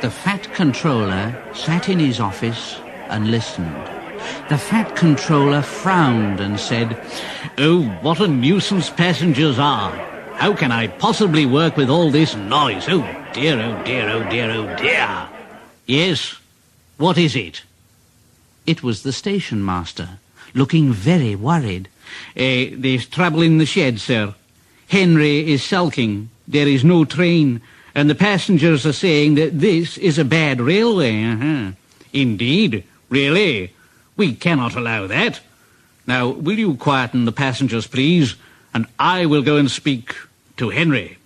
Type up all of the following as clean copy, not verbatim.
The fat controller sat in his office and listened. The fat controller frowned and said, "Oh, what a nuisance passengers are. How can I possibly work with all this noise? Oh dear, oh dear, oh dear, oh dear." "Yes, what is it?" It was the station master, looking very worried. There's trouble in the shed, sir. Henry is sulking. There is no train, and the passengers are saying that this is a bad railway. Indeed, really? We cannot allow that. Now, will you quieten the passengers, please, and I will go and speak to Henry."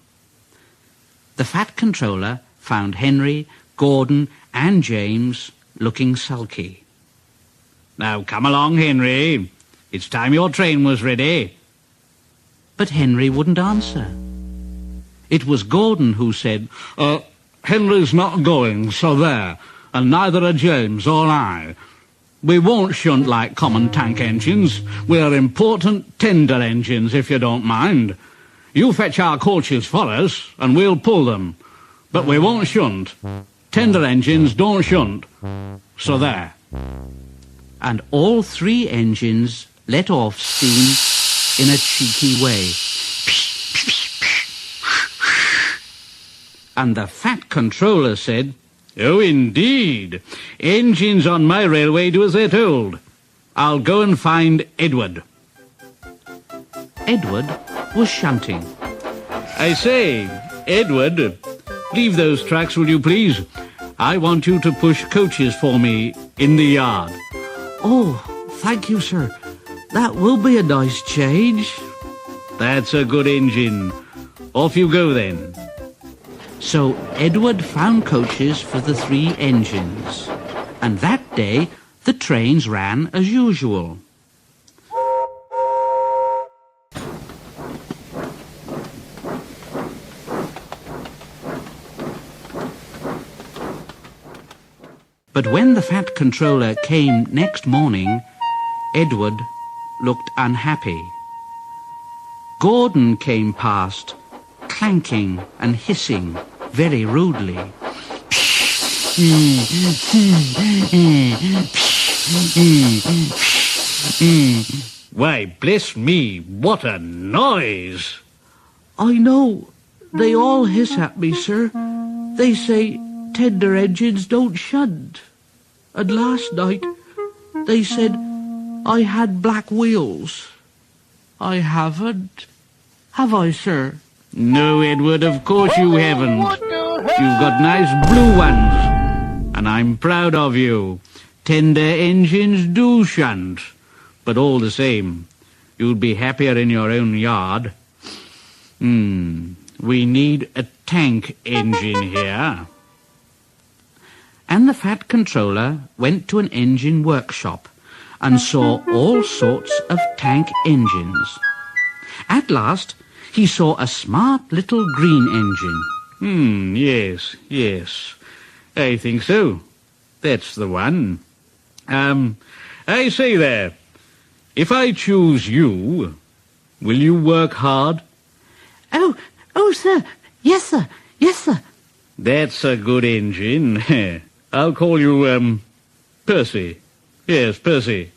The fat controller found Henry, Gordon and James looking sulky. "Now, come along, Henry. It's time your train was ready." But Henry wouldn't answer. It was Gordon who said, Henry's not going, so there, and neither are James or I. We won't shunt like common tank engines. We're important tender engines, if you don't mind. You fetch our coaches for us, and we'll pull them. But we won't shunt. Tender engines don't shunt. So there." And all three engines let off steam in a cheeky way. And the fat controller said, "Oh, indeed. Engines on my railway do as they're told. I'll go and find Edward." Edward was shunting. "I say, Edward, leave those tracks, will you please? I want you to push coaches for me in the yard." "Oh, thank you, sir. That will be a nice change." "That's a good engine. Off you go then." So Edward found coaches for the three engines, and that day the trains ran as usual. But when the fat controller came next morning, Edward looked unhappy. Gordon came past, clanking and hissing very rudely. "Why, bless me, what a noise!" "I know. They all hiss at me, sir. They say tender engines don't shunt. And last night they said I had black wheels. I haven't. Have I, sir?" "No, Edward, of course you haven't. You've got nice blue ones, and I'm proud of you. Tender engines do shunt, but all the same, you'd be happier in your own yard. We need a tank engine here." And the fat controller went to an engine workshop and saw all sorts of tank engines. At last, he saw a smart little green engine. Yes. I think so. That's the one. I say there, if I choose you, will you work hard? Oh, sir. Yes, sir. Yes, sir. That's a good engine. I'll call you, Percy. Yes, Percy.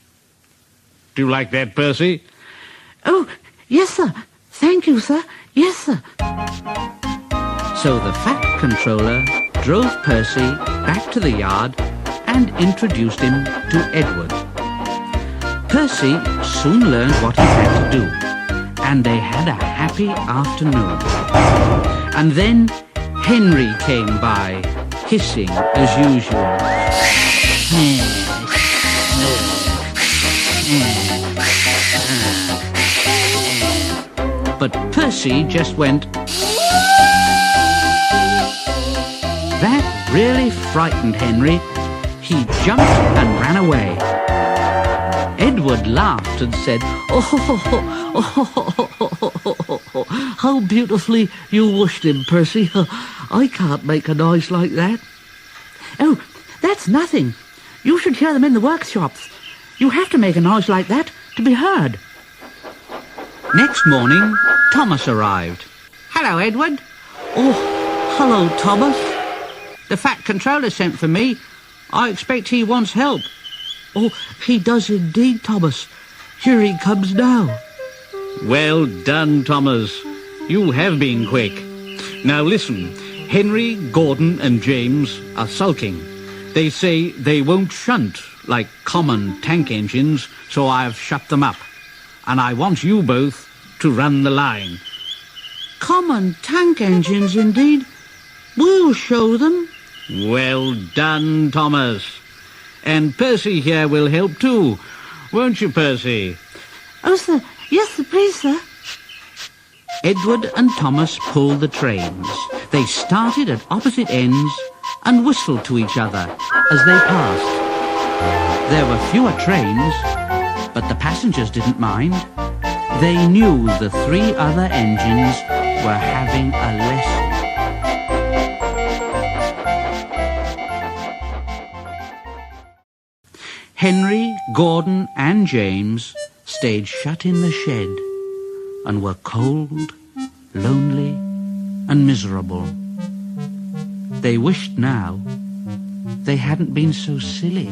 Do you like that, Percy? Oh, yes, sir. Thank you, sir. Yes, sir. So the fat controller drove Percy back to the yard and introduced him to Edward. Percy soon learned what he had to do, and they had a happy afternoon. And then Henry came by, hissing as usual. But Percy just went. That really frightened Henry. He jumped and ran away. Edward laughed and said, how beautifully you whooshed him, Percy. I can't make a noise like that. Oh, that's nothing. You should hear them in the workshops. You have to make a noise like that to be heard. Next morning, Thomas arrived. Hello, Edward. Oh, hello, Thomas. The Fat Controller sent for me. I expect he wants help. Oh, he does indeed, Thomas. Here he comes now. Well done, Thomas. You have been quick. Now listen, Henry, Gordon and James are sulking. They say they won't shunt like common tank engines, so I've shut them up. And I want you both to run the line. Common tank engines, indeed. We'll show them. Well done, Thomas. And Percy here will help too. Won't you, Percy? Oh, sir. Yes, sir, please, sir. Edward and Thomas pulled the trains. They started at opposite ends and whistled to each other as they passed. There were fewer trains, but the passengers didn't mind. They knew the three other engines were having a lesson. Henry, Gordon and James stayed shut in the shed and were cold, lonely and miserable. They wished now they hadn't been so silly.